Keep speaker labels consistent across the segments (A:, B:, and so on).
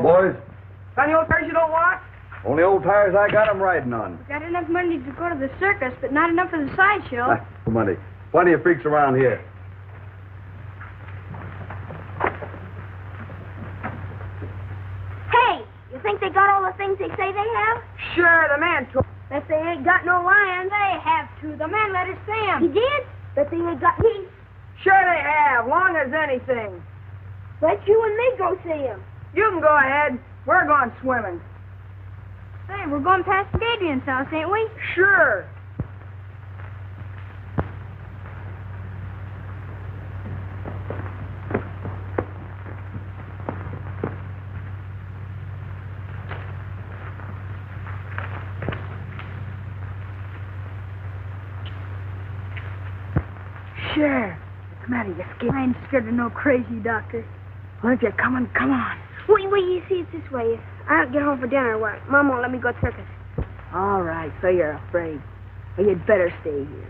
A: boys.
B: Any old tires you don't want?
A: Only old tires I got 'em riding on.
C: Got enough money to go to the circus, but not enough for the sideshow.
A: Money. Plenty of freaks around here.
C: Hey, you think they got all the things they say they have?
B: Sure, the man took.
C: Bet they ain't got no lions. They have to. The man let us see 'em. He did? Bet they ain't got heat.
B: Sure they have, long as anything.
C: Bet you and me go see 'em.
B: You can go ahead. We're going swimming.
C: Say, we're going past Adrian's house, ain't we?
B: Sure. Sure. What's the matter? You scared?
C: I ain't scared of no crazy doctor.
B: Well, if you're coming, come on.
C: Wait, you see, it's this way. If I don't get home for dinner, what? Mom won't let me go to circus.
B: All right, so you're afraid. Well, you'd better stay here.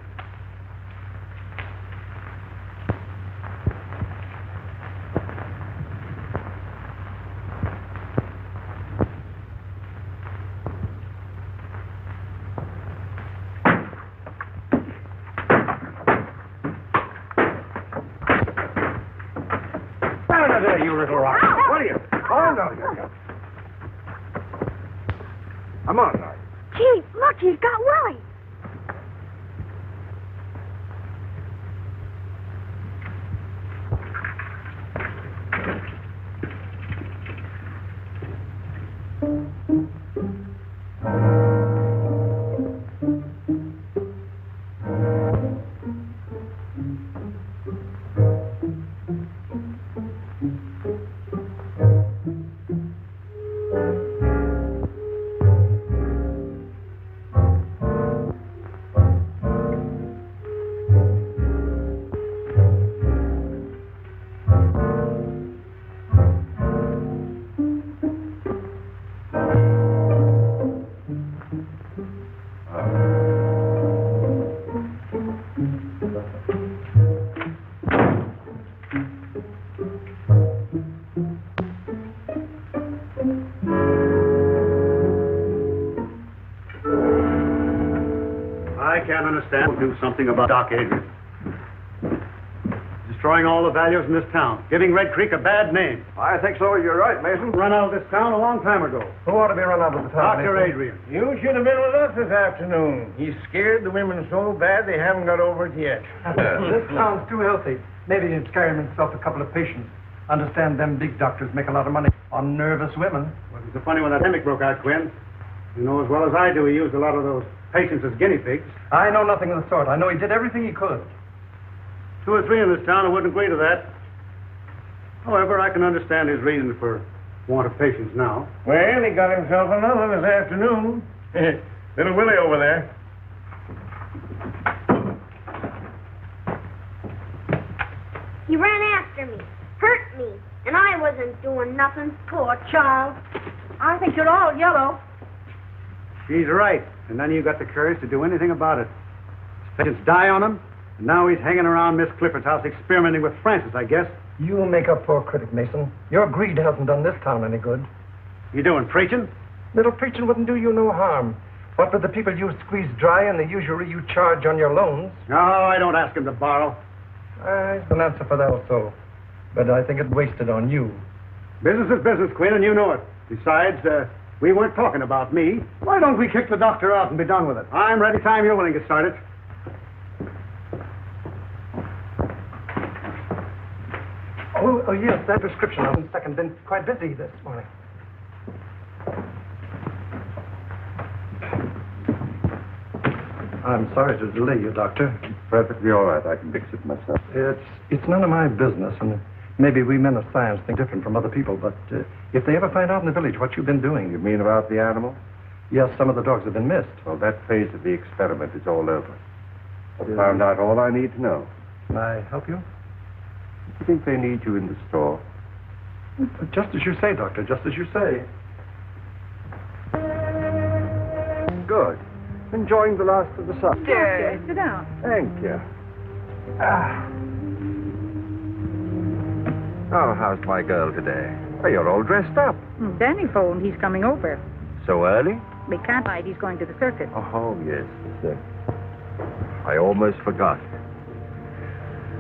A: There, you little rock. What are you? Oh, no. Come on, now.
C: Gee, look, he's got Willie.
D: We'll do something about Doc Adrian. Destroying all the values in this town. Giving Red Creek a bad name.
A: I think so. You're right, Mason.
D: Run out of this town a long time ago.
A: Who ought to be run out of the town?
D: Dr. Adrian.
E: You should have been with us this afternoon. He's scared the women so bad they haven't got over it yet.
F: This town's too healthy. Maybe he'd carry himself a couple of patients. Understand them big doctors make a lot of money on nervous women.
D: Well, it was so funny when that epidemic broke out, Quinn. You know as well as I do he used a lot of those patients as guinea pigs.
F: I know nothing of the sort. I know he did everything he could.
D: 2 or 3 in this town who wouldn't agree to that. However, I can understand his reason for want of patients now.
E: Well, he got himself another this afternoon. Little Willie over there.
C: He ran after me, hurt me, and I wasn't doing nothing. Poor child.
B: I think you're all yellow.
D: She's right. And none of you got the courage to do anything about it. His patients die on him, and now he's hanging around Miss Clifford's house experimenting with Francis, I guess.
F: You make a poor critic, Mason. Your greed hasn't done this town any good.
D: You doing preaching?
F: Little preaching wouldn't do you no harm. What with the people you squeeze dry and the usury you charge on your loans?
D: No, I don't ask him to borrow.
F: There's an answer for that also. But I think it's wasted on you.
D: Business is business, Quinn, and you know it. Besides, we weren't talking about me. Why don't we kick the doctor out and be done with it? I'm ready time you're willing to start it.
F: Oh, yes, that prescription. I've been quite busy this morning. I'm sorry to delay you, Doctor.
A: Perfectly all right. I can fix it myself.
F: It's none of my business, and maybe we men of science think different from other people, but if they ever find out in the village what you've been doing...
A: You mean about the animal?
F: Yes, some of the dogs have been missed.
A: Well, that phase of the experiment is all over. I've found out all I need to know.
F: Can I help you?
A: I think they need you in the store.
F: Just as you say, Doctor, just as you say.
A: Good. Enjoying the last of the sun.
B: Okay, sit down.
A: Thank you. Oh, how's my girl today? Oh, you're all dressed up.
G: Danny phoned. He's coming over.
A: So early?
G: We can't hide. He's going to the circus.
A: Oh, yes. I almost forgot.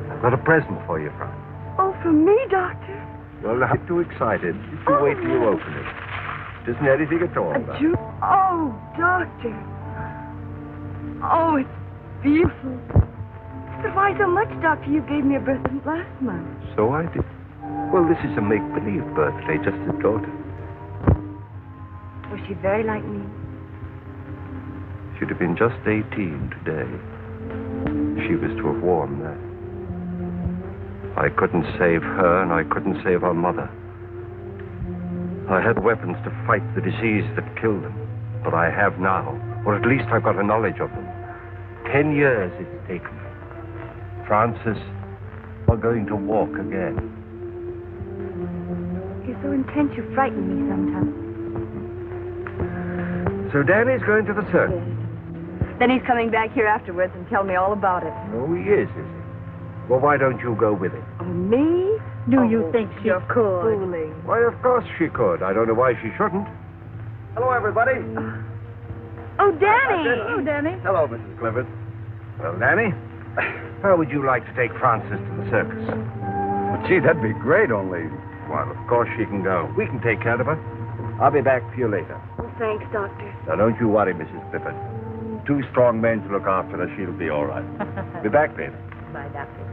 A: I've got a present for you, Frank.
B: Oh, for me, Doctor?
A: Well, not too excited. Just you wait till you open it. It isn't anything at all.
B: Oh, Doctor. Oh, it's beautiful. But why so much, Doctor? You gave me a present last month.
A: So I did. Well, this is a make-believe birthday, just as daughter.
B: Was she very like me?
A: She'd have been just 18 today. She was to have worn that. I couldn't save her, and I couldn't save her mother. I had weapons to fight the disease that killed them, but I have now, or at least I've got a knowledge of them. 10 years it's taken me. Francis, we're going to walk again.
B: You're so intense, you frighten me sometimes.
A: So Danny's going to the circus.
B: Yes. Then he's coming back here afterwards and tell me all about it.
A: Oh, he is he? Well, why don't you go with him?
B: Oh, me?
G: Do you think she could?
B: Fooling.
A: Why, of course she could. I don't know why she shouldn't.
D: Hello, everybody.
B: Oh, Danny!
G: Oh, Danny.
D: Hello, Mrs. Clifford.
A: Well, Danny, how would you like to take Frances to the circus?
D: Well, gee, that'd be great, only...
A: Well, of course she can go. We can take care of her. I'll be back for you later.
B: Oh, thanks, Doctor.
A: Now, don't you worry, Mrs. Clifford. 2 strong men to look after her. She'll be all right. Be back later.
G: Bye, Doctor.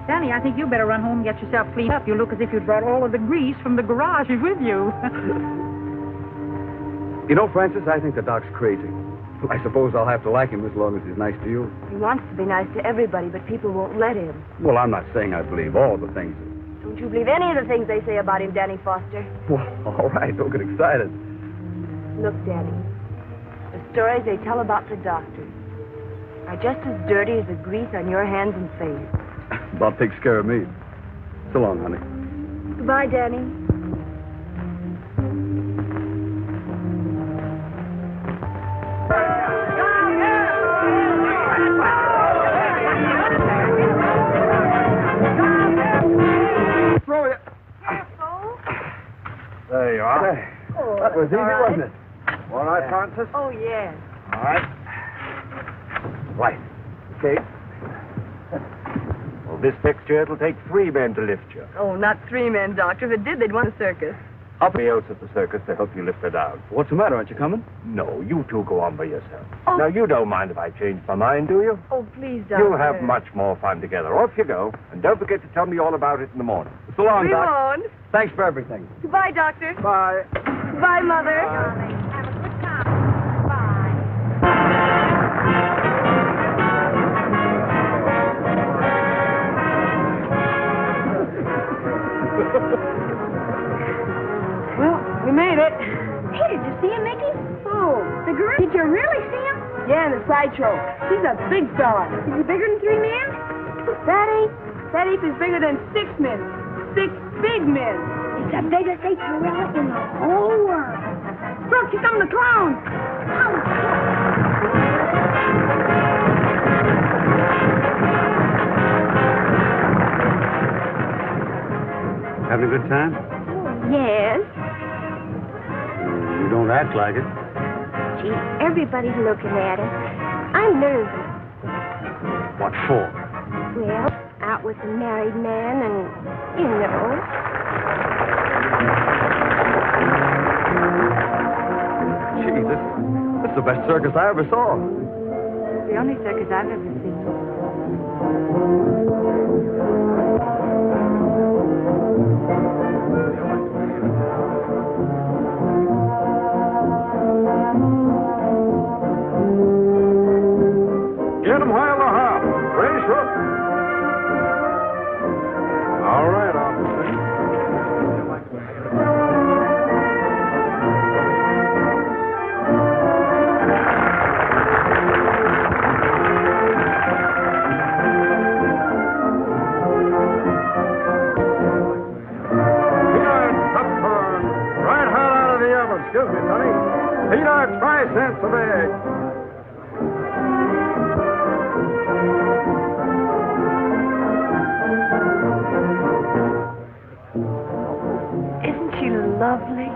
G: Danny, I think you better run home and get yourself cleaned up. You look as if you'd brought all of the grease from the garage with you.
D: You know, Francis, I think the doc's crazy. I suppose I'll have to like him as long as he's nice to you.
B: He wants to be nice to everybody, but people won't let him.
D: Well, I'm not saying I believe all the things.
B: Don't you believe any of the things they say about him, Danny Foster?
D: Well, all right, don't get excited.
B: Look, Danny, the stories they tell about the doctors are just as dirty as the grease on your hands and face.
D: Bob takes care of me. So long, honey.
B: Goodbye, Danny.
A: There you are.
B: Oh,
D: That was easy,
B: all
D: wasn't it?
A: All right, Francis?
B: Oh, yes.
A: All right. Right. Okay. Well, this fixture, it'll take 3 men to lift you.
B: Oh, not 3 men, Doctor. If it did, they'd want a circus.
A: I'll be else at the circus to help you lift her down.
D: What's the matter? Aren't you coming?
A: No, you 2 go on by yourself.
B: Oh.
A: Now, you don't mind if I change my mind, do you?
B: Oh, please, Doctor.
A: You'll have much more fun together. Off you go. And don't forget to tell me all about it in the morning.
D: So long,
B: We
D: Doc.
B: won't.
D: Thanks for everything.
B: Goodbye, Doctor.
D: Bye.
B: Goodbye, Mother.
C: Have a good time. Bye.
B: Well, we made it.
C: Hey, did you see him, Mickey?
B: Oh,
C: The gorilla? Did you really see him?
B: yeah, in the sideshow. He's a big fella.
C: Is he bigger than 3 men?
B: That ape is bigger than 6 men. 6 big men.
C: It's the biggest ape gorilla in the whole world.
B: Look, here come the clowns.
D: Having a good time?
C: Yes.
D: You don't act like it.
C: Gee, everybody's looking at us. I'm nervous.
D: What for?
C: Well, out with a married man and, you know.
D: Gee, this is the best circus I ever saw.
G: The only circus I've ever seen.
D: Get 'em while they're hot. Race up. All right, officer.
B: lovely.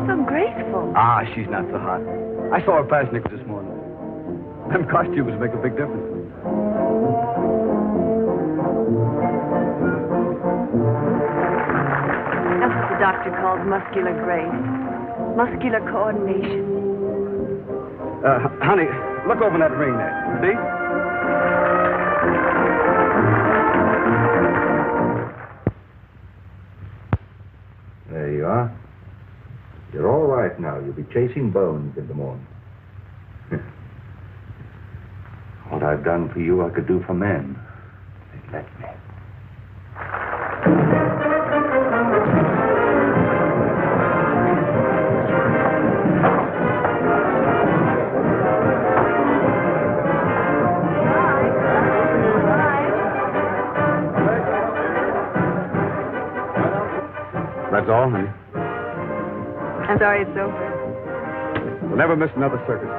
B: So graceful.
D: Ah, she's not so hot. I saw her pass Nick this morning. Them costumes make a big difference.
B: That's what the doctor calls muscular grace. Muscular coordination.
D: Honey, look over that ring there. See?
A: There you are. You're all right now. You'll be chasing bones in the morning. What I've done for you, I could do for men. They let me.
D: That's all, honey.
B: I'm sorry it's over.
D: We'll never miss another circus.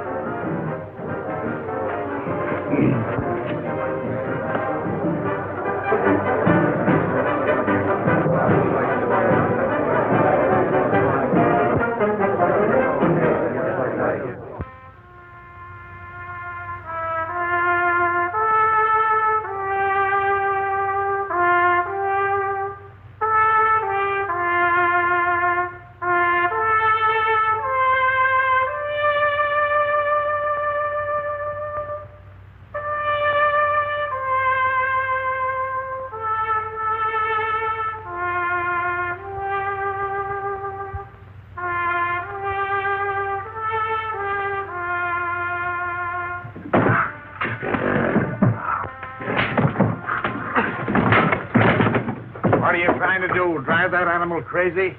E: What are you trying to do? Drive that animal crazy?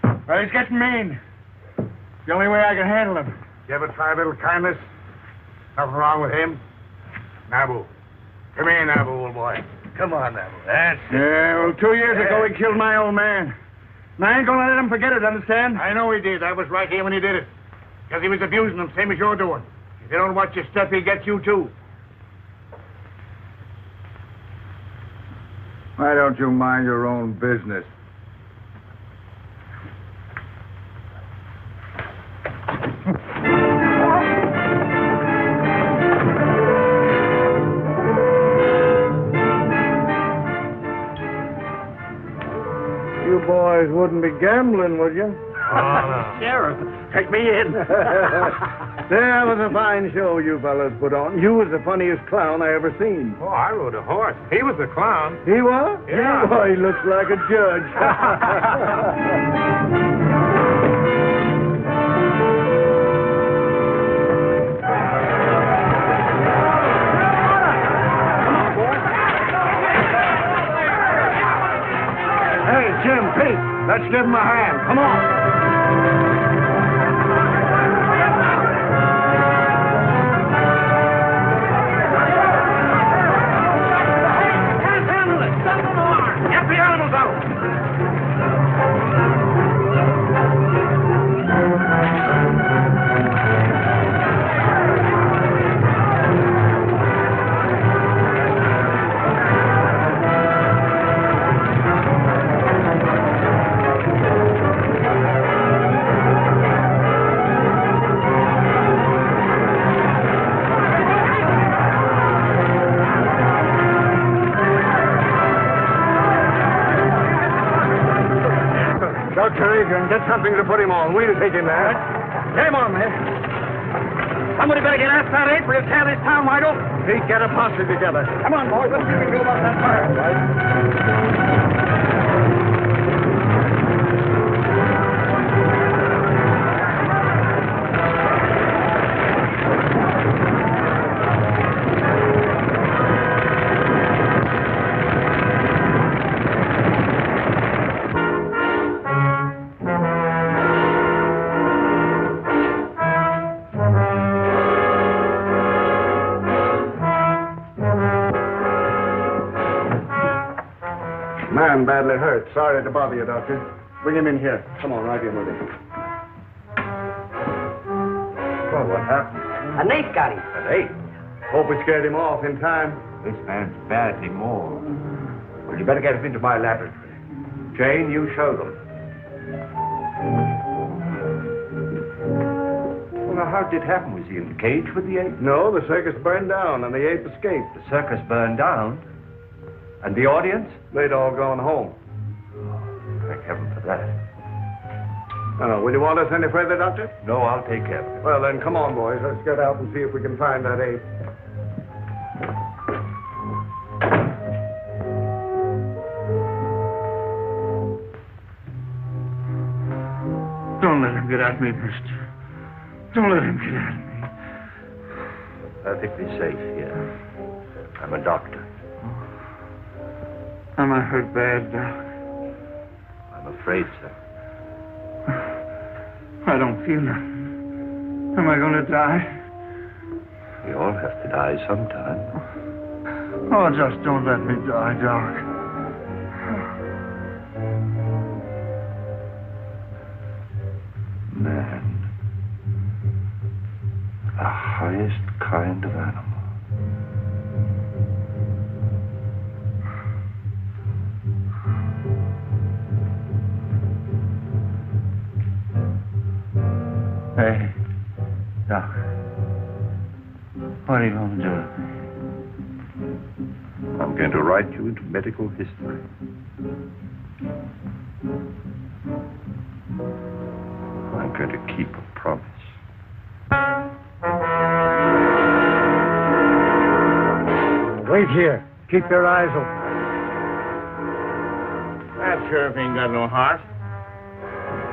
E: Well, he's getting mean. It's the only way I can handle him. You ever try a little kindness? Nothing wrong with him? Nabu. Come here, Nabu, old boy. Come on, Nabu. That's it. Yeah, well, 2 years ago, he killed my old man. And I ain't gonna let him forget it, understand? I know he did. I was right here when he did it. Because he was abusing him, same as you're doing. If you don't watch your step, he'll get you, too. Why don't you mind your own business? You boys wouldn't be gambling, would you?
F: Oh, no. Sheriff, take me in.
E: That was a fine show you fellas put on. You was the funniest clown I ever seen.
F: Oh, I rode a horse. He was the clown.
E: He was?
F: Yeah.
E: Oh, he looks like a judge. Hey, Jim, Pete, let's give him a hand. Come on.
F: Get the animals out!
E: Dr. Adrian, get something to put him on. We'll take him there.
F: Get him on, man. Somebody better get after that apron and tear this town wide open.
E: Pete, get a posse together.
F: Come on, boys. Let's see what we can do about that fire.
E: Man badly hurt. Sorry to bother you, Doctor. Bring him in here. Come on, right in with him. Well, what happened?
H: A knife got him.
E: Hey, hope we scared him off in time.
A: This man's badly mauled. Well, you better get him into my laboratory. Jane, you show them. Well, now, how did it happen? Was he in the cage with the ape?
D: No, the circus burned down and the ape escaped.
A: The circus burned down? And the audience?
D: They'd all gone home.
A: Thank heaven for that.
D: Will you want us any further, Doctor?
A: No, I'll take care of it.
D: Well, then, come on, boys. Let's get out and see if we can find that ape.
E: Don't let him get at me, mister. Don't let him get at me.
A: Perfectly safe here. I'm a doctor.
E: Am I hurt bad, Doc?
A: I'm afraid so.
E: I don't feel nothing. Am I going to die?
A: We all have to die sometime.
E: Oh, just don't let me die, Doc.
A: Man. The highest kind of animal.
E: Hey, Doc. What are you going to do with me?
A: I'm going to write you into medical history. I'm going to keep a promise.
D: Wait here. Keep your eyes open.
E: That sheriff ain't got no heart.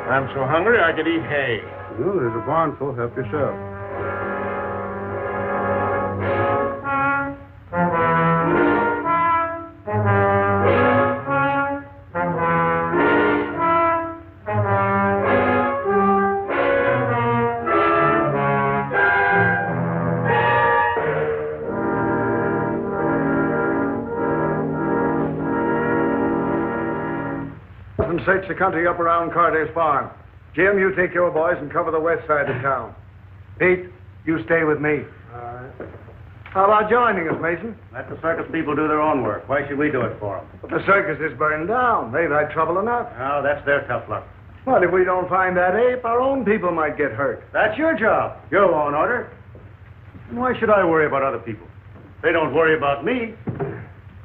E: I'm so hungry I could eat hay.
D: Well, there's a barn full. Help yourself. And search the country up around Carter's farm. Jim, you take your boys and cover the west side of town. Pete, you stay with me. All right. How about joining us, Mason?
F: Let the circus people do their own work. Why should we do it for them?
D: But the circus is burning down. They've had trouble enough.
F: Oh, that's their tough luck.
D: Well, if we don't find that ape, our own people might get hurt.
F: That's your job. Your law and order. And why should I worry about other people? They don't worry about me.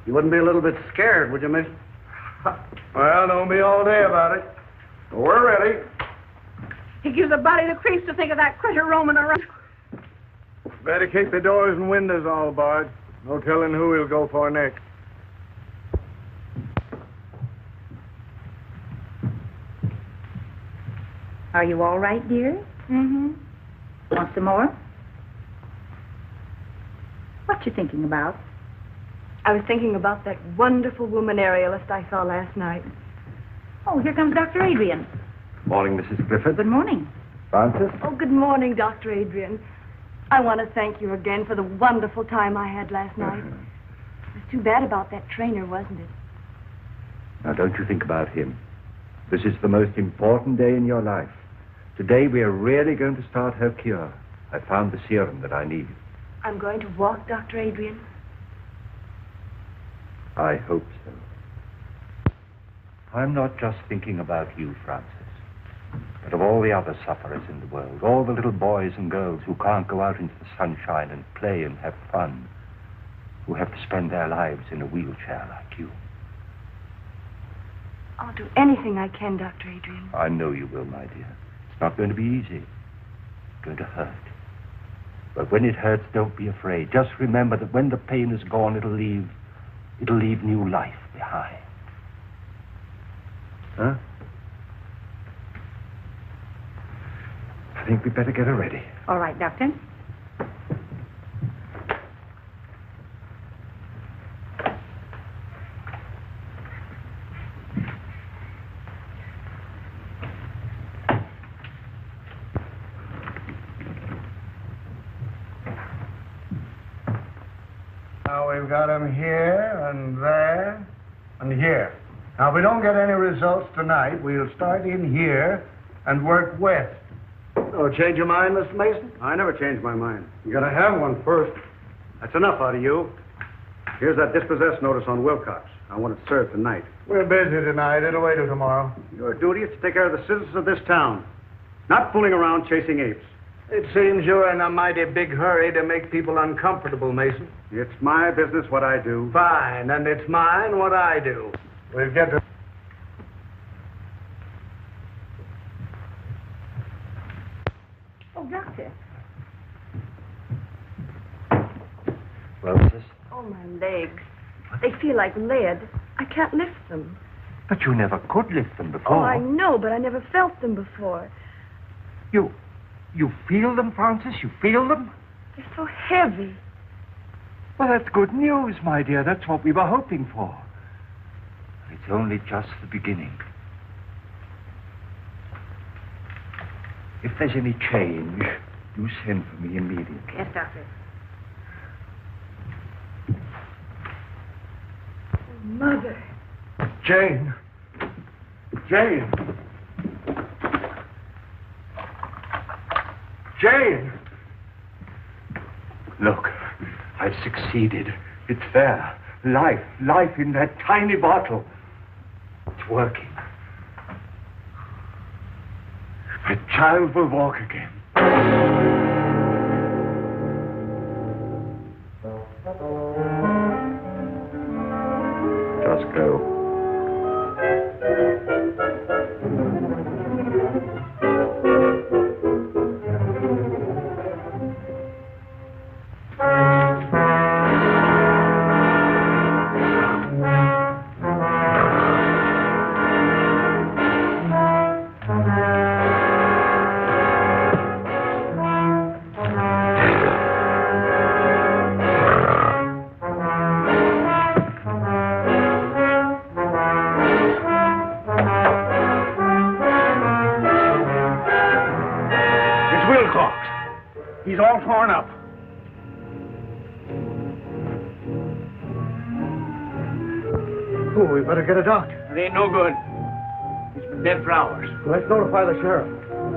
D: You wouldn't be a little bit scared, would you, Mason? Well, don't be all day about it. We're ready.
G: He gives the body the creeps to think of that critter roaming around.
D: Better keep the doors and windows all barred. No telling who he'll go for next.
G: Are you all right, dear? Mm-hmm. Want some more? What you thinking about?
B: I was thinking about that wonderful woman aerialist I saw last night.
G: Oh, here comes Dr. Adrian.
A: Morning, Mrs. Clifford.
G: Good morning.
A: Francis?
B: Oh, good morning, Dr. Adrian. I want to thank you again for the wonderful time I had last night. It was too bad about that trainer, wasn't it?
A: Now, don't you think about him. This is the most important day in your life. Today, we are really going to start her cure. I found the serum that I need.
B: I'm going to walk, Dr. Adrian.
A: I hope so. I'm not just thinking about you, Francis, but of all the other sufferers in the world, all the little boys and girls who can't go out into the sunshine and play and have fun, who have to spend their lives in a wheelchair like you.
B: I'll do anything I can, Dr. Adrian.
A: I know you will, my dear. It's not going to be easy. It's going to hurt. But when it hurts, don't be afraid. Just remember that when the pain is gone, it'll leave new life behind. Huh? I think we'd better get her ready.
G: All right, Doctor.
D: Now we've got him here and there and here. Now, if we don't get any results tonight, we'll start in here and work west. Oh, change your mind, Mr. Mason? I never change my mind. You gotta have one first. That's enough out of you. Here's that dispossessed notice on Wilcox.
H: I want to serve tonight.
D: We're busy tonight. It'll wait till tomorrow.
H: Your duty is to take care of the citizens of this town, not fooling around chasing apes.
D: It seems you're in a mighty big hurry to make people uncomfortable, Mason.
H: It's my business what I do.
D: Fine, and it's mine what I do. We'll get to...
B: Oh, Doctor.
A: Well, sis?
B: Oh, my legs. They feel like lead. I can't lift them.
A: But you never could lift them
B: Oh,
A: before.
B: I know, but I never felt them before.
A: You feel them, Francis? You feel them?
B: They're so heavy.
A: Well, that's good news, my dear. That's what we were hoping for. It's only just the beginning. If there's any change, you send for me immediately.
G: Yes, Doctor.
B: Mother.
D: Jane. Jane. Jane.
A: Look, I've succeeded. It's there. Life in that tiny bottle. It's working. The child will walk again. Just go.
H: He's all torn up.
D: Oh, we better get a doctor.
H: It ain't no good. He's been dead for hours.
D: Let's notify the sheriff.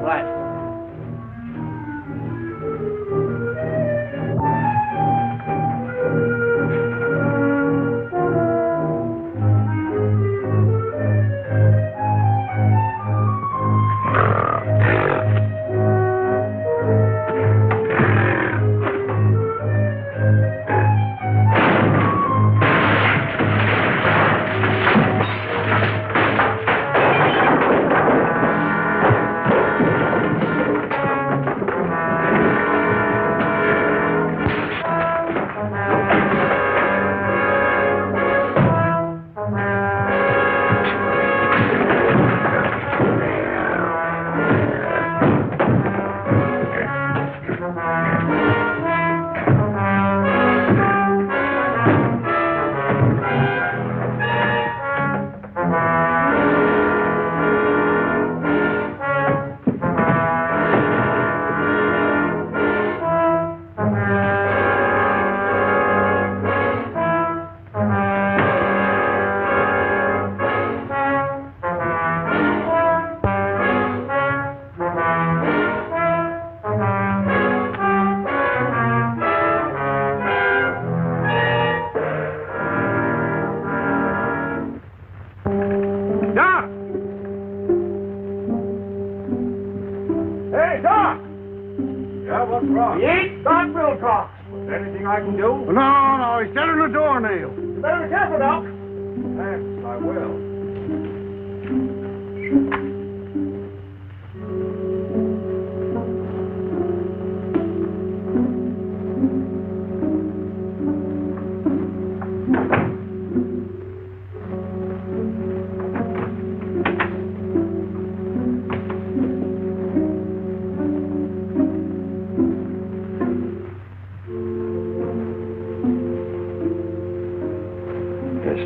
H: Right.
D: No, he's dead on the doornail.
H: You better be careful, Doc.
D: Thanks, I will.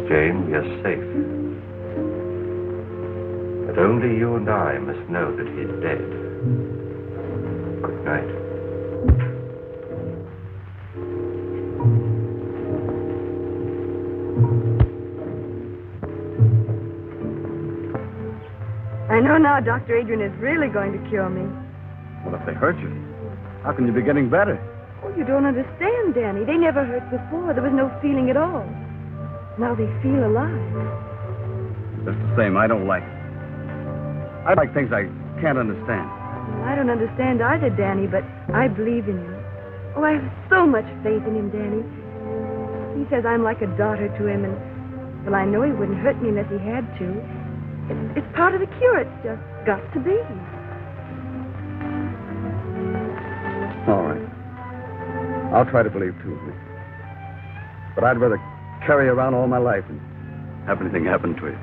A: Jane, we are safe. But only you and I must know that he's dead. Good night.
B: I know now Dr. Adrian is really going to cure me.
H: Well, if they hurt you, how can you be getting better?
B: Oh, you don't understand, Danny. They never hurt before. There was no feeling at all. Now they feel alive.
I: Just the same, I don't like it. I like things I can't understand.
B: Well, I don't understand either, Danny, but I believe in you. Oh, I have so much faith in him, Danny. He says I'm like a daughter to him, and, well, I know he wouldn't hurt me unless he had to. It's part of the cure. It's just got to be.
I: All right. I'll try to believe, too, Miss. But I'd rather carry you around all my life and have anything happen to you.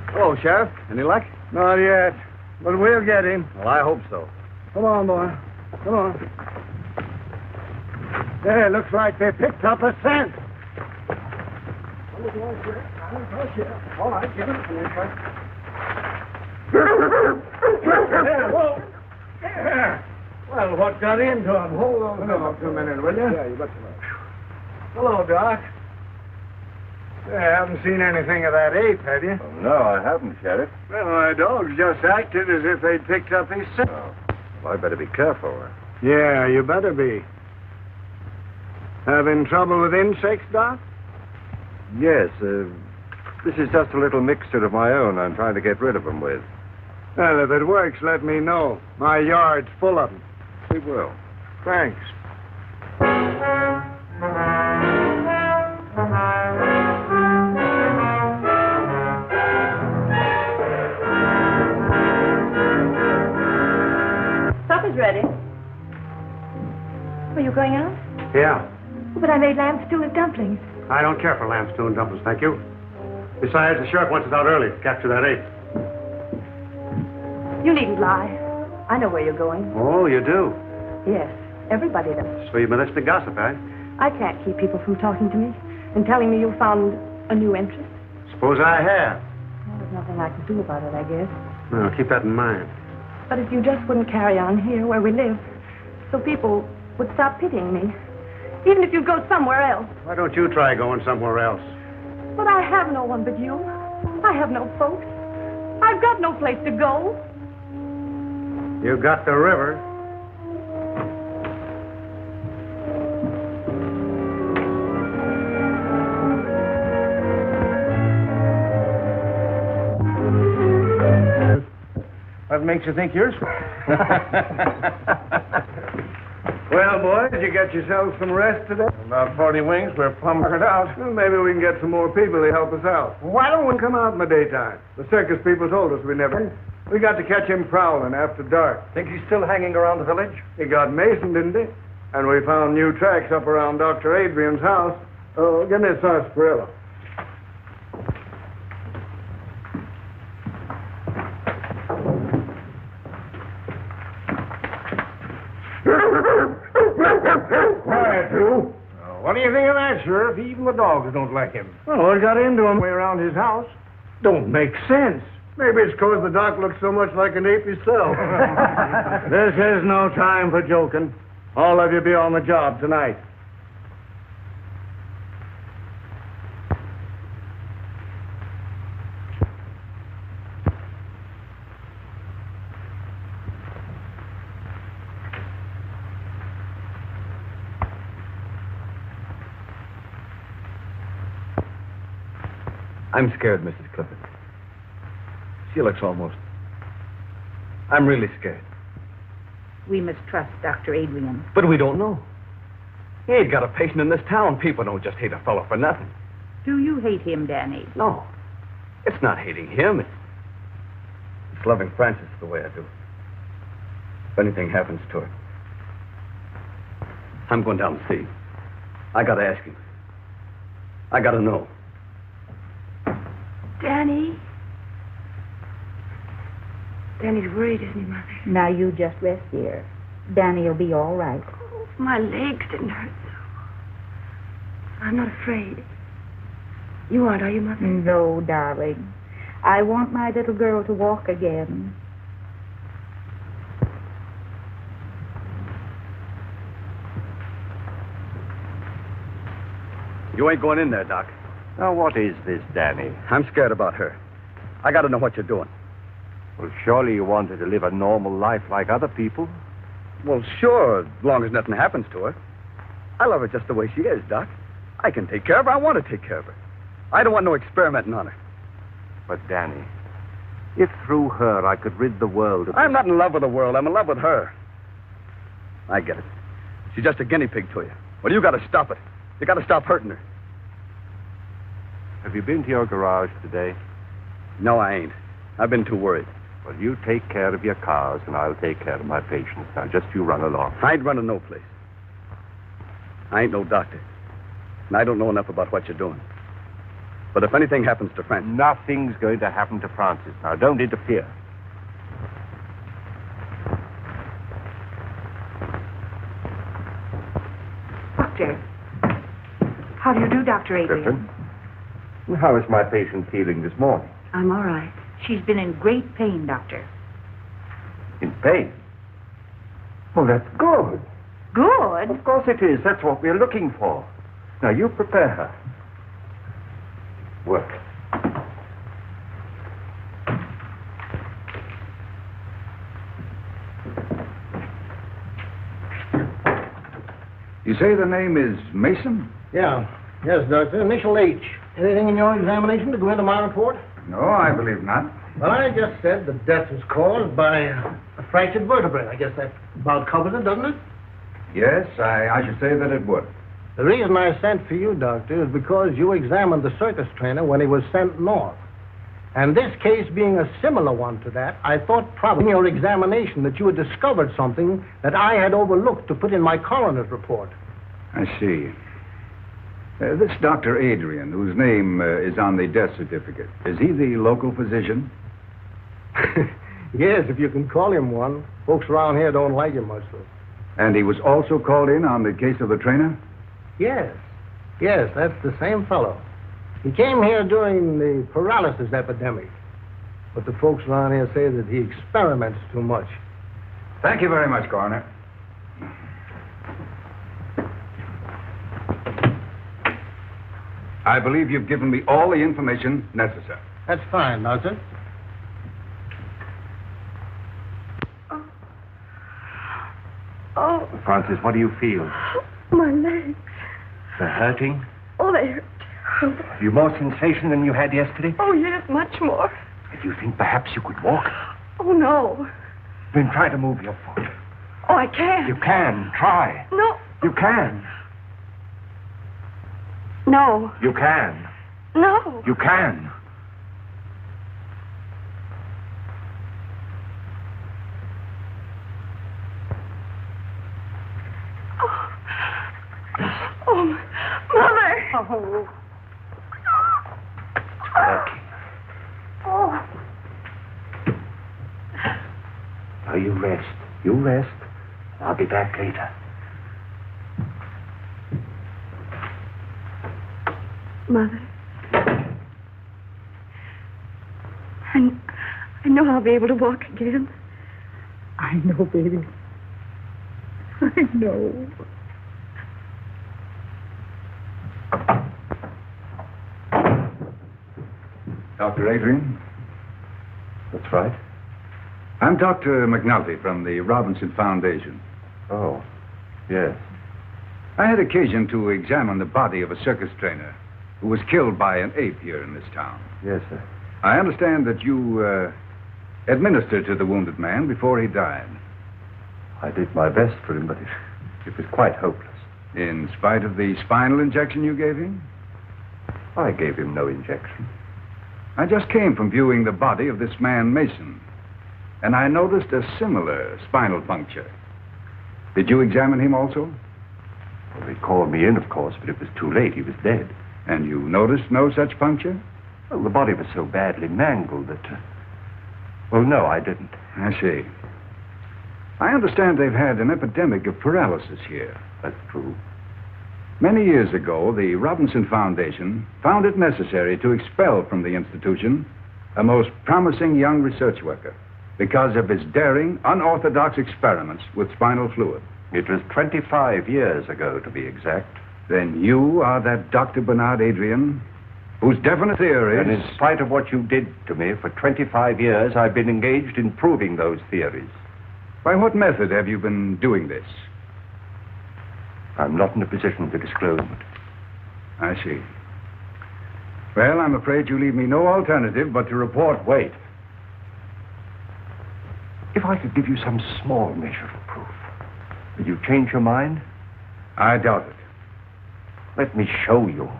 E: Hello, Sheriff. Any luck?
D: Not yet, but we'll get him.
E: Well, I hope so.
D: Come on, boy. Come on. There, looks like they picked up a scent. All right, give it to me, There, whoa. There. Well, what got into him? Hold on a minute, will you?
E: Yeah, you betcha.
D: Hello, Doc. You haven't seen anything of that ape, have you?
A: Oh, no, I haven't, Sheriff.
D: Well, my dogs just acted as if they'd picked up his scent.
A: Oh, well, I better be careful.
D: Yeah, you better be. Having trouble with insects, Doc?
A: Yes, this is just a little mixture of my own I'm trying to get rid of them with.
D: Well, if it works, let me know. My yard's full of them.
A: We will.
D: Thanks.
B: Supper's ready. Are you going out?
H: Yeah.
B: But I made lamb stew and dumplings.
H: I don't care for lamb stew and dumplings, thank you. Besides, the sheriff wants us out early to capture that ape.
B: You needn't lie. I know where you're going.
H: Oh, you do?
B: Yes, everybody does.
H: So you've been listening to gossip, eh?
B: I can't keep people from talking to me and telling me you found a new interest.
H: Suppose I have.
B: Well, there's nothing I can do about it, I guess.
H: Well, keep that in mind.
B: But if you just wouldn't carry on here where we live, so people would stop pitying me. Even if you go somewhere else.
H: Why don't you try going somewhere else?
B: But I have no one but you. I have no folks. I've got no place to go.
H: You got the river.
D: What makes you think you're Well, boys, you get yourselves some rest today?
E: About 40 wings. We're plumb worked out.
D: Well, maybe we can get some more people to help us out. Why don't we come out in the daytime? The circus people told us we never... We got to catch him prowling after dark.
F: Think he's still hanging around the village?
D: He got Mason, didn't he? And we found new tracks up around Dr. Adrian's house. Oh, give me a sarsaparilla. Quiet, you.
E: What do you think of that, Sheriff? Even the dogs don't like him.
D: Well, what got into him way around his house? Don't make sense. Maybe it's because the doc looks so much like an ape himself. This is no time for joking. All of you be on the job tonight.
I: I'm scared, Mrs. Clifford. She looks almost... I'm really scared.
G: We must trust Dr. Adrian.
I: But we don't know. He ain't got a patient in this town. People don't just hate a fellow for nothing.
G: Do you hate him, Danny?
I: No. It's not hating him. It's loving Frances the way I do. If anything happens to her, I'm going down to see. I got to ask him. I got to know.
B: Danny? Danny's worried, isn't he, Mother?
G: Now you just rest here. Danny will be all right.
B: Oh, my legs didn't hurt so. I'm not afraid. You aren't, are you, Mother?
G: No, darling. I want my little girl to walk again.
I: You ain't going in there, Doc.
A: Now, what is this, Danny?
I: I'm scared about her. I got to know what you're doing.
A: Well, surely you want her to live a normal life like other people.
I: Well, sure, as long as nothing happens to her. I love her just the way she is, Doc. I can take care of her. I want to take care of her. I don't want no experimenting on her.
A: But, Danny, if through her I could rid the world of...
I: I'm not in love with the world. I'm in love with her. I get it. She's just a guinea pig to you. Well, you got to stop it. You got to stop hurting her.
A: Have you been to your garage today?
I: No, I ain't. I've been too worried.
A: Well, you take care of your cars, and I'll take care of my patients. Now, just you run along.
I: I ain't running no place. I ain't no doctor. And I don't know enough about what you're doing. But if anything happens to Francis...
A: Nothing's going to happen to Francis. Now, don't interfere.
G: Doctor. How do you do, Dr. Adrian?
A: Griffin, how is my patient feeling this morning?
B: I'm all right.
G: She's been in great pain, Doctor.
A: In pain? Well, that's good.
G: Good?
A: Of course it is. That's what we're looking for. Now, you prepare her. Work.
J: You say the name is Mason?
D: Yeah. Yes, Doctor. Initial H. Anything in your examination to go into my report?
J: No, I believe not.
D: Well, I just said the death was caused by a fractured vertebrae. I guess that about covers it, doesn't it?
J: Yes, I should say that it would.
D: The reason I sent for you, Doctor, is because you examined the circus trainer when he was sent north. And this case being a similar one to that, I thought probably in your examination that you had discovered something that I had overlooked to put in my coroner's report.
J: I see. This Dr. Adrian, whose name is on the death certificate, is he the local physician?
D: Yes, if you can call him one. Folks around here don't like him much, though.
J: And he was also called in on the case of the trainer?
D: Yes. Yes, that's the same fellow. He came here during the paralysis epidemic. But the folks around here say that he experiments too much.
J: Thank you very much, Coroner. I believe you've given me all the information necessary.
D: That's fine, Doctor.
B: Oh,
A: Francis, what do you feel?
B: my legs.
A: They're hurting?
B: Oh, they hurt terrible.
A: Have you more sensation than you had yesterday?
B: Oh, yes, much more.
A: Do you think perhaps you could walk?
B: Oh, no.
A: Then try to move your foot.
B: Oh, I can't.
A: You can. Try.
B: No.
A: You can.
B: No.
A: You can.
B: No.
A: You can.
B: Oh, Mother.
G: Oh.
B: Oh.
A: Now, you rest. You rest. I'll be back later.
B: Mother. I know I'll be able to walk again.
G: I know, baby. I know.
J: Dr. Adrian?
A: That's right.
J: I'm Dr. McNulty from the Robinson Foundation.
A: Oh, yes.
J: I had occasion to examine the body of a circus trainer who was killed by an ape here in this town.
A: Yes, sir.
J: I understand that you administered to the wounded man before he died.
A: I did my best for him, but it was quite hopeless.
J: In spite of the spinal injection you gave him?
A: I gave him no injection.
J: I just came from viewing the body of this man, Mason, and I noticed a similar spinal puncture. Did you examine him also?
A: Well, they called me in, of course, but it was too late. He was dead.
J: And you noticed no such puncture?
A: Well, the body was so badly mangled that... Well, no, I didn't.
J: I see. I understand they've had an epidemic of paralysis here.
A: That's true.
J: Many years ago, the Robinson Foundation found it necessary to expel from the institution a most promising young research worker because of his daring, unorthodox experiments with spinal fluid.
A: It was 25 years ago, to be exact.
J: Then you are that Dr. Bernard Adrian, whose definite theories...
A: And in spite of what you did to me, for 25 years, I've been engaged in proving those theories.
J: By what method have you been doing this?
A: I'm not in a position to disclose it.
J: I see. Well, I'm afraid you leave me no alternative but to report.
A: Wait. If I could give you some small measure of proof, will you change your mind?
J: I doubt it.
A: Let me show you.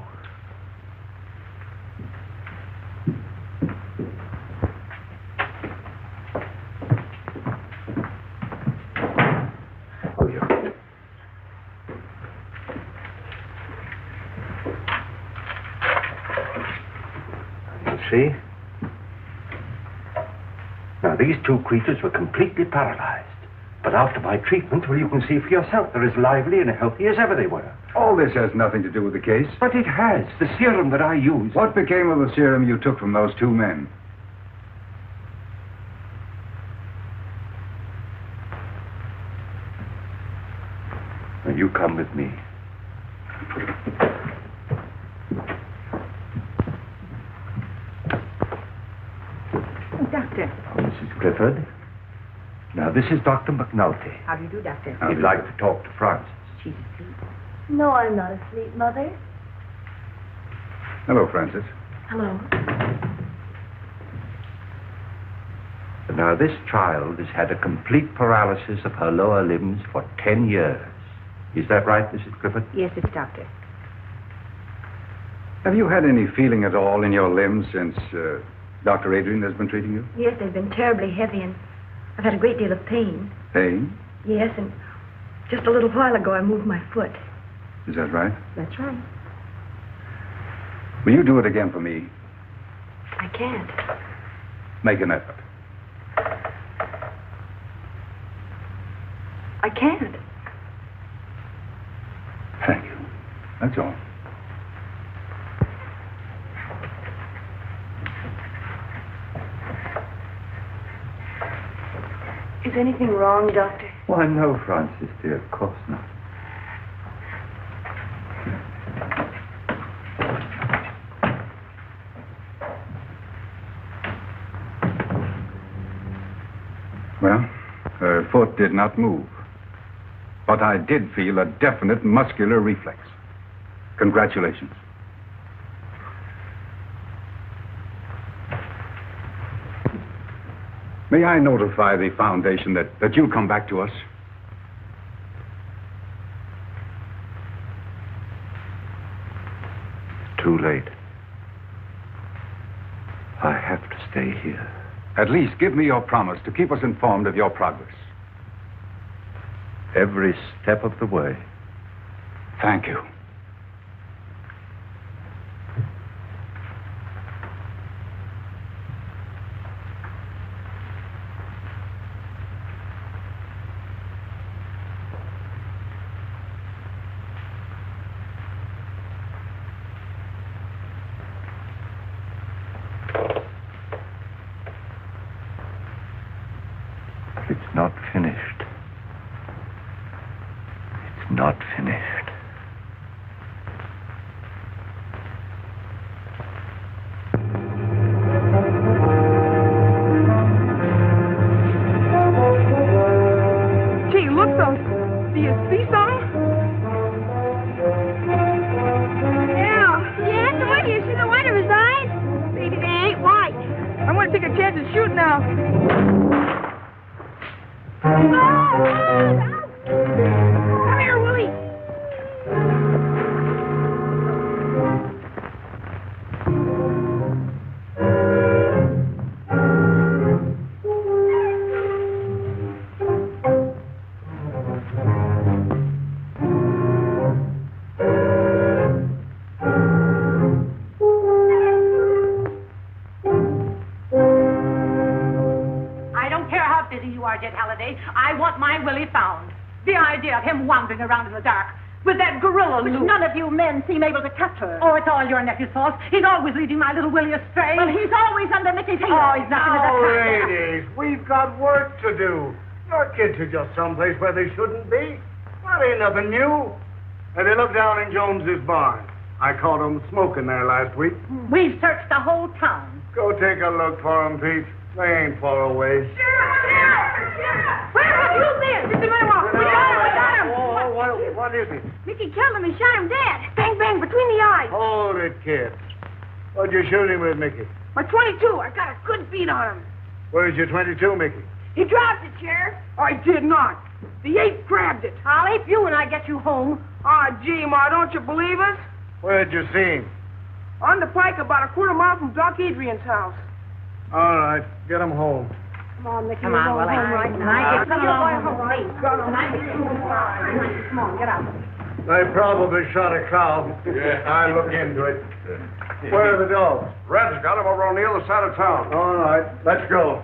A: Oh, yeah. You see? Now, these two creatures were completely paralyzed. But after my treatment, well, you can see for yourself, they're as lively and healthy as ever they were.
J: All this has nothing to do with the case.
A: But it has. The serum that I used.
J: What became of the serum you took from those two men?
A: Now, you come with me.
G: Doctor.
A: Oh, Mrs. Clifford. Now, this is Dr. McNulty.
G: How do you do, Doctor?
A: He'd like to talk to Frances.
G: She's asleep.
B: No, I'm not asleep, Mother.
J: Hello, Francis.
B: Hello.
A: Now, this child has had a complete paralysis of her lower limbs for 10 years. Is that right, Mrs. Clifford?
G: Yes, it's Doctor.
J: Have you had any feeling at all in your limbs since Dr. Adrian has been treating you?
B: Yes, they've been terribly heavy, and I've had a great deal of pain.
J: Pain?
B: Yes, and just a little while ago I moved my foot.
J: Is that right?
B: That's right.
J: Will you do it again for me?
B: I can't.
J: Make an effort.
B: I can't.
J: Thank you. That's all.
B: Is anything wrong, Doctor?
A: Why, no, Francis, dear. Of course not.
J: Well, her foot did not move. But I did feel a definite muscular reflex. Congratulations. May I notify the Foundation that you'll come back to us?
A: Too late. I have to stay here.
J: At least give me your promise to keep us informed of your progress.
A: Every step of the way.
J: Thank you.
A: It's not finished. It's not finished.
G: Gee, look, those. Do you see something?
C: Yeah. Yeah, the way you see the white of his eyes? Maybe they ain't white.
G: I want to take a chance and shoot now.
C: Come here, Willie.
K: I don't care how busy you are, Jet Halliday. I want my Willie found. The idea of him wandering around in the dark,
G: with that gorilla
K: Which
G: loose.
K: none of you men seem able to catch her.
G: Oh, it's all your nephew's fault. He's always leading my little Willie astray.
K: Well, he's always under Mickey's heel.
G: Oh, he's nothing
D: Now,
G: but a
D: ladies, we've got work to do. Your kids are just someplace where they shouldn't be. That ain't nothing new. And they look down in Jones's barn. I caught them smoking there last week.
K: We've searched the whole town.
D: Go take a look for them, Pete. They ain't far away.
C: Where have you been? Mr. Maywalk, we got him.
D: Oh, what is it?
C: Mickey killed him and shot him dead. Bang, bang, between the eyes.
D: Hold it, kid. What'd you shoot him with, Mickey?
C: My 22. I got a good beat on him.
D: Where's your 22, Mickey?
C: He dropped it, Sheriff. I did not. The ape grabbed it. I'll ape you when I get you home. Ah, gee, Ma, don't you believe us?
D: Where'd you see him?
C: On the pike about a quarter mile from Doc Adrian's house.
D: All right, get him home.
C: Come on, Mickey.
G: Come
C: we're
G: on,
C: going
G: Willie.
C: home right now.
G: Mikey, come along.
C: Come on, get out.
D: They probably shot a cow.
E: Yeah.
D: I'll look into it. Where are the dogs?
E: Red's got him over on the other side of town.
D: All right, let's go.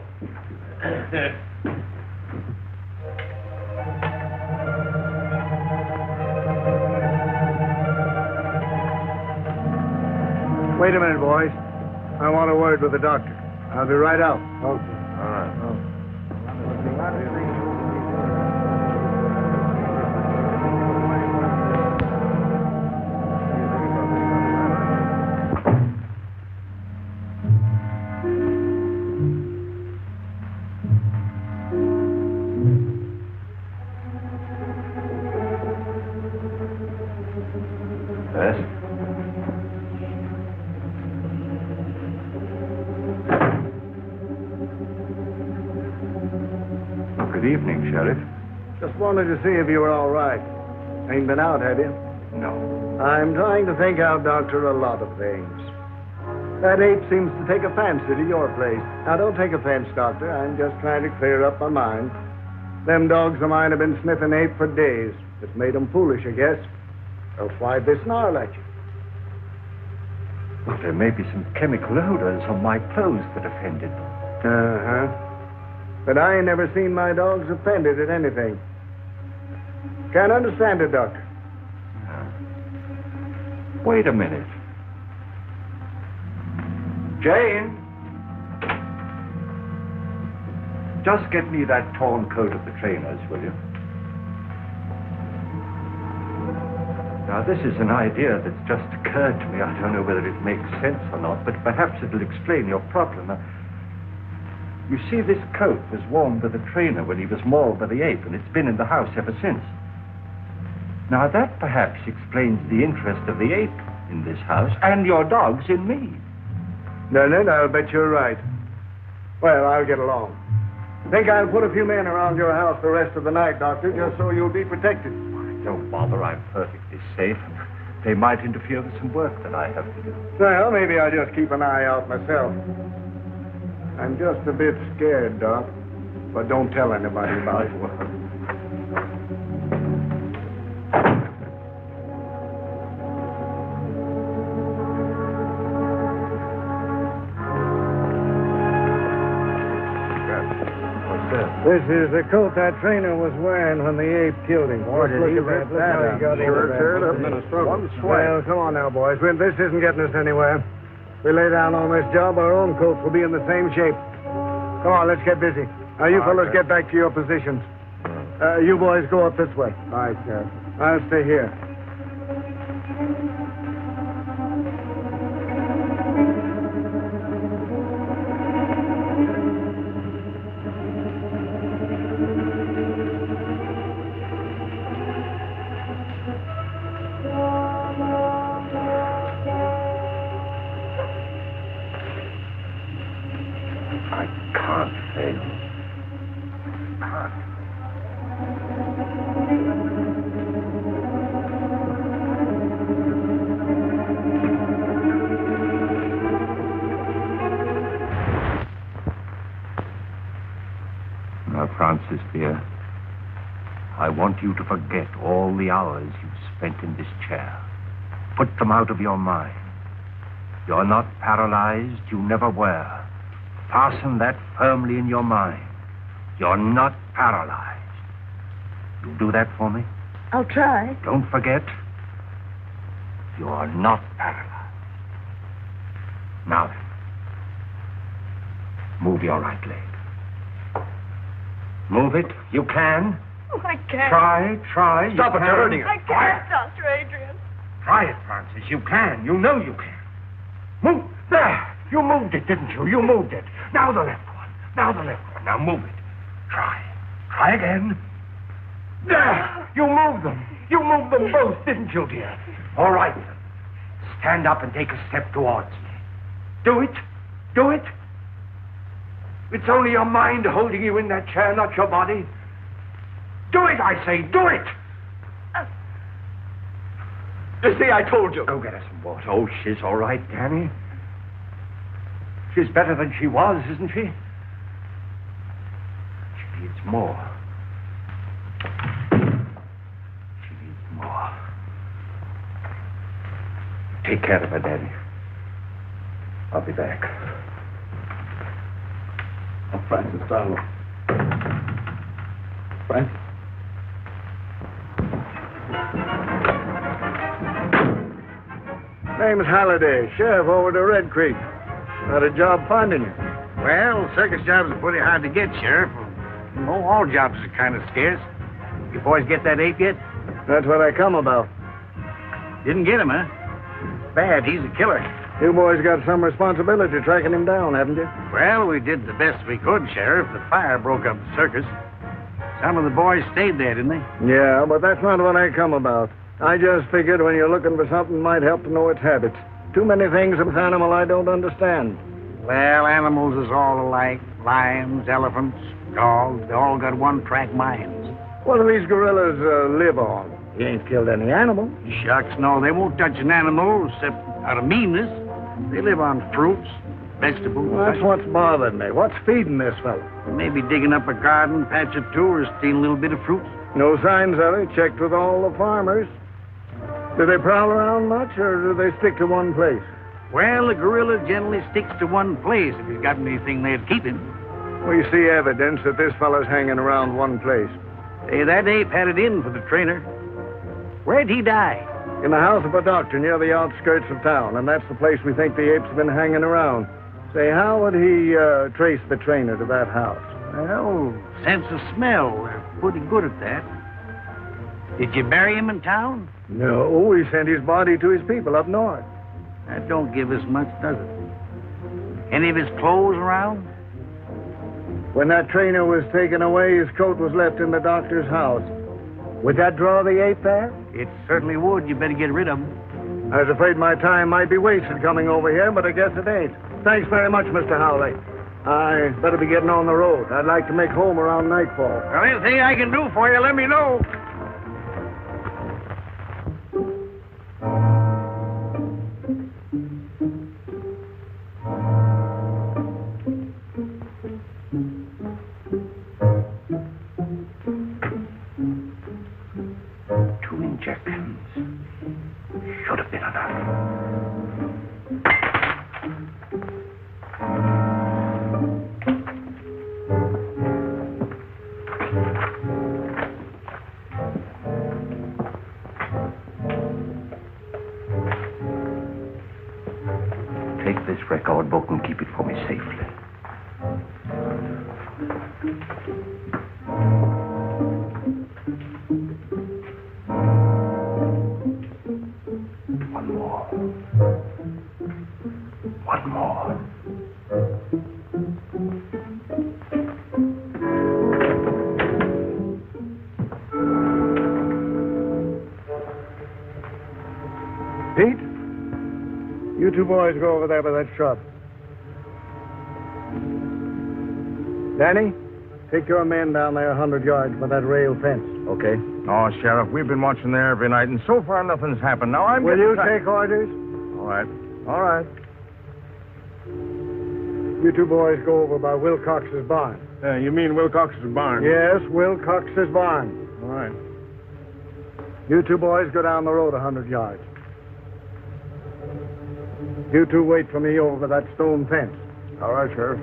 D: Wait a minute, boys. I want a word with the doctor. I'll be right out. Okay. All right.
A: Yes? Good evening, Sheriff.
D: Just wanted to see if you were all right. Ain't been out, have you?
A: No.
D: I'm trying to think out, Doctor, a lot of things. That ape seems to take a fancy to your place. Now, don't take offense, Doctor. I'm just trying to clear up my mind. Them dogs of mine have been sniffing ape for days. It's made them foolish, I guess. Else why'd they snarl at you?
A: Well, there may be some chemical odors on my clothes that offended them.
D: Uh-huh. But I ain't never seen my dogs offended at anything. Can't understand it, Doctor.
A: Wait a minute. Jane! Just get me that torn coat of the trainer's, will you? Now, this is an idea that's just occurred to me. I don't know whether it makes sense or not, but perhaps it'll explain your problem. You see, this coat was worn by the trainer when he was mauled by the ape, and it's been in the house ever since. Now, that perhaps explains the interest of the ape in this house, and your dogs in me.
D: No, I'll bet you're right. Well, I'll get along. Think I'll put a few men around your house the rest of the night, Doctor, just so you'll be protected.
A: Don't bother, I'm perfectly safe. They might interfere with some work that I have to do.
D: Well, maybe I'll just keep an eye out myself. I'm just a bit scared, Doc. But don't tell anybody about it. This is the coat that trainer was wearing when the ape killed him.
E: Boy, did he rip that up.
D: One sweat. Well, come on now, boys. This isn't getting us anywhere. If we lay down on this job, our own coats will be in the same shape. Come on, let's get busy. Now, you fellas get back to your positions. You boys go up this way. All right, Sheriff. I'll stay here.
A: Francis, dear, I want you to forget all the hours you've spent in this chair. Put them out of your mind. You're not paralyzed. You never were. Fasten that firmly in your mind. You're not paralyzed. You'll do that for me?
B: I'll try.
A: Don't forget, you are not paralyzed. Now then, move your right leg. Move it. You can.
B: Oh, I can't.
A: Try.
E: Stop it, you're hurting her.
B: I can't, Dr. Adrian.
A: Try it, Francis. You can. You know you can. Move. There. You moved it, didn't you? You moved it. Now the left one. Now move it. Try. Try again. There. You moved them. You moved them both, didn't you, dear? All right, then. Stand up and take a step towards me. Do it. Do it. It's only your mind holding you in that chair, not your body. Do it, I say. Do it. You see, I told you. Go get her some water. Oh, she's all right, Danny. She's better than she was, isn't she? She needs more. She needs more. Take care of her, Danny. I'll be back.
I: Oh, Francis, darling. Francis?
D: Name's Halliday, sheriff over to Red Creek. Had a job finding you.
E: Well, circus jobs are pretty hard to get, Sheriff. You know, all jobs are kind of scarce. You boys get that ape yet?
D: That's what I come about.
E: Didn't get him, huh? Bad, he's a killer.
D: You boys got some responsibility tracking him down, haven't you?
E: Well, we did the best we could, Sheriff. The fire broke up the circus. Some of the boys stayed there, didn't they?
D: Yeah, but that's not what I come about. I just figured when you're looking for something might help to know its habits. Too many things of this animal I don't understand.
E: Well, animals is all alike. Lions, elephants, dogs, they all got one-track minds.
D: What do these gorillas live on? You ain't killed any animal.
E: Shucks, no, they won't touch an animal except out of meanness. They live on fruits, vegetables.
D: Well, that's what's bothered me. What's feeding this fellow?
E: Maybe digging up a garden patch or two or stealing a little bit of fruit.
D: No signs of it. Checked with all the farmers. Do they prowl around much, or do they stick to one place?
E: Well, the gorilla generally sticks to one place if he's got anything there to keep him.
D: We see evidence that this fellow's hanging around one place.
E: Hey, that ape had it in for the trainer. Where'd he die?
D: In the house of a doctor near the outskirts of town, and that's the place we think the ape's been hanging around. Say, how would he trace the trainer to that house?
E: Well, sense of smell. We're pretty good at that. Did you bury him in town?
D: No, we sent his body to his people up north.
E: That don't give us much, does it? Any of his clothes around?
D: When that trainer was taken away, his coat was left in the doctor's house. Would that draw the ape there?
E: It certainly would. You better get rid of him.
D: I was afraid my time might be wasted coming over here, but I guess it ain't. Thanks very much, Mr. Howley. I better be getting on the road. I'd like to make home around nightfall.
E: Well, anything I can do for you, let me know.
A: Should have been enough. Take this record book and keep it for me safely. One more.
D: Pete, you two boys go over there by that shrub. Danny, take your men down there 100 yards by that rail fence.
A: Okay.
E: Oh, Sheriff, we've been watching there every night, and so far nothing's happened. Now I'm
D: Will you take orders?
E: All right.
D: All right. You two boys go over by Wilcox's barn.
E: You mean Wilcox's barn?
D: Yes, Wilcox's barn.
E: All right.
D: You two boys go down the road 100 yards. You two wait for me over that stone fence.
E: All right, Sheriff.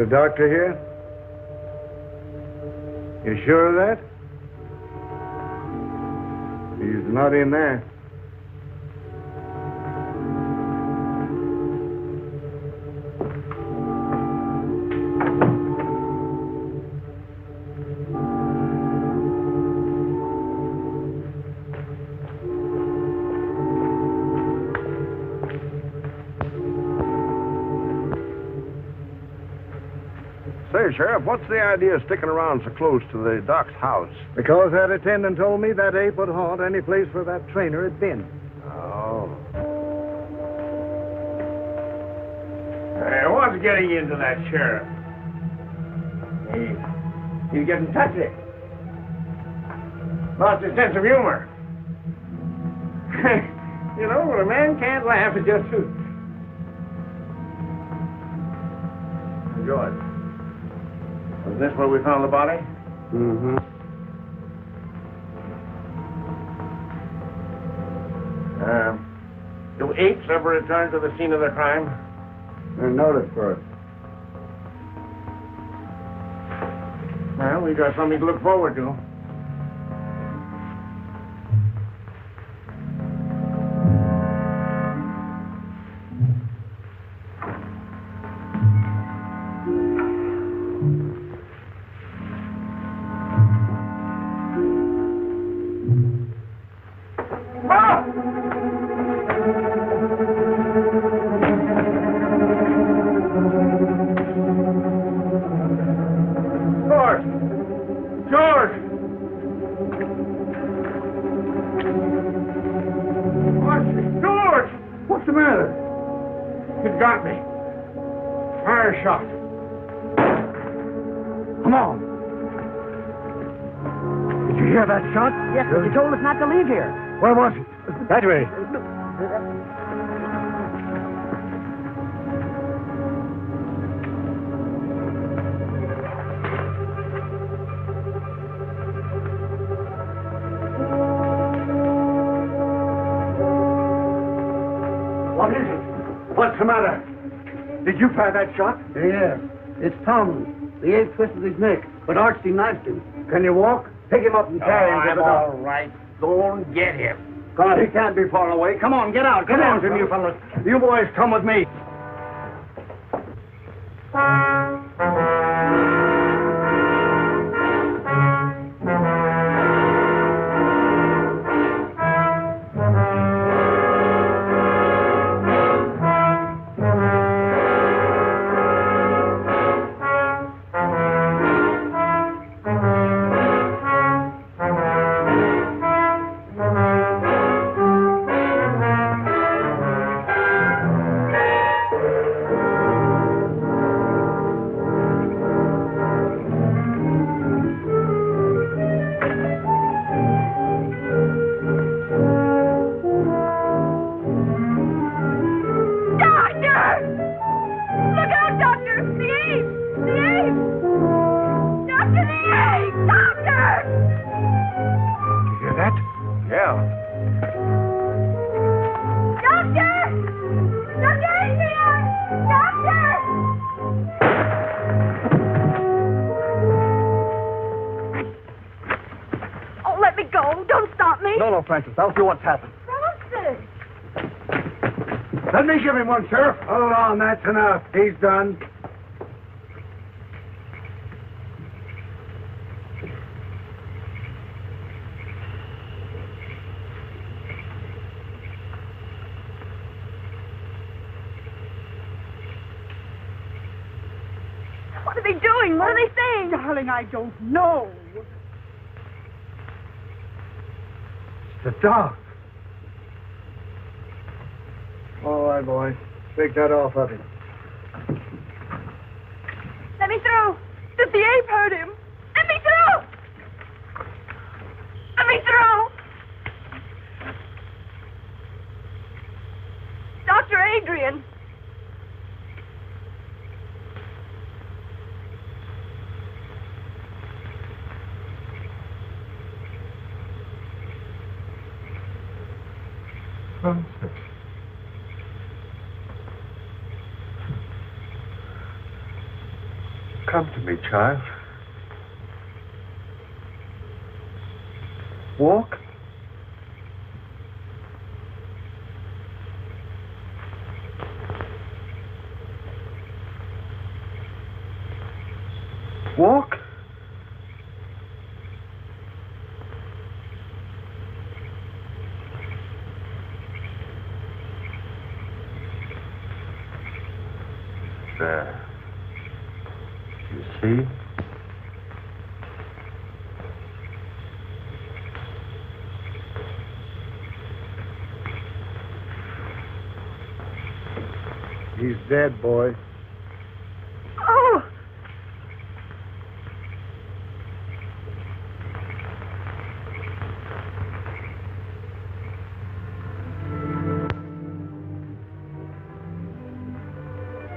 D: the doctor here? You sure of that? He's not in there.
L: Say, Sheriff, what's the idea of sticking around so close to the doc's house?
D: Because that attendant told me that ape would haunt any place where that trainer had been.
L: Oh.
E: Hey, what's getting into that sheriff? He's getting touchy. Lost his sense of humor. You know, when a man can't laugh, it just suits. George, was this where we found the body?
D: Mm-hmm.
E: Do apes ever return to the scene of their crime?
D: They're noted for it.
E: Well, we got something to look forward to.
K: Yes, but you told us not to leave here.
D: Where was it? That way.
F: What is it? What's the matter? Did you fire that shot?
D: Yeah. It's Tom. The ape twisted his neck, but Archie knifed him. Can you walk? Pick him up and carry him to the
E: all
D: doctor.
E: right. Go and get him.
D: God, he can't be far away. Come on, get out. Come on, you fellas. You boys come with me.
F: Francis, I'll see what's happened.
K: Francis!
F: Let me give him one, Sheriff.
D: Hold on, that's enough. He's done.
K: What are they doing? What are they saying?
C: Darling, I don't know.
D: The dog. All right, boy. Take that off of him.
B: Let me through. Does the ape hurt him? Let me through. Let me through. Dr. Adrian.
A: Francis. Come to me, child. Walk. Walk. There. You see?
D: He's dead, boy.
B: Oh!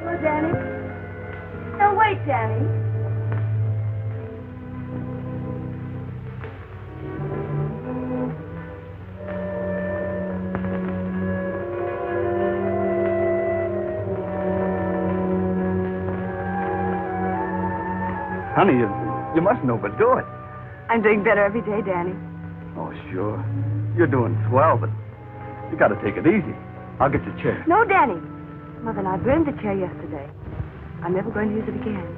B: Hello, Danny. No, wait, Danny.
I: Honey, you mustn't overdo it.
B: I'm doing better every day, Danny.
I: Oh, sure. You're doing swell, but you got to take it easy. I'll get your chair.
B: No, Danny. Mother and I burned the chair yesterday. I'm never going to use it again.